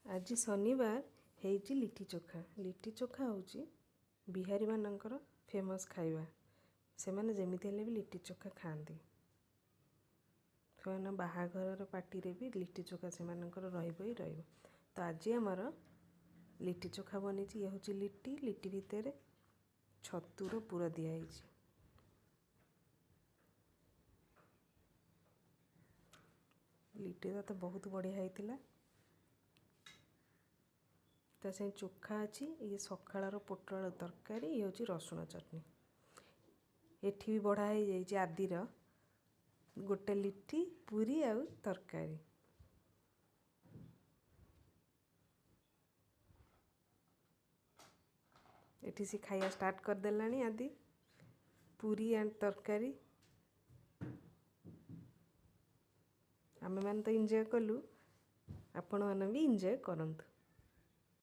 आज शनिवार हेइची लिट्टी चोखा। लिट्टी चोखा होची बिहारी मानकर फेमस खाइबा। से माने जेमिति हेले भी लिट्टी चोखा खाआंती। ସେମାନେ ବାହାଘରର ପାର୍ଟିରେ ବି लिट्टी चोखा ସେମାନଙ୍କର ରହିବ ହିଁ ରହିବ। ତ ଆଜି ଆମର लिट्टी चोखा ବନିଛି। ଇଏ ହେଉଛି लिट्टी। लिट्टी ଭିତରେ ଛତୁର ପୁର ଦିଆହେଇଛି। लिट्टीଟା ତ ବହୁତ ବଢ଼ିଆ ହେଇଥିଲା। ता से चोखा अच्छी ये सकाळर पोटल तरकारी ये हूँ रसुण चटनी। एठी भी बढ़ा हो जाइए आदिर गोटे लिट्टी पूरी आउ तरकारी। एठी से खाया स्टार्ट कर देलानी आदि पूरी एंड तरकारी। आमे मान तो एंजॉय कलु, आपण मैंने भी एंजॉय करंतु।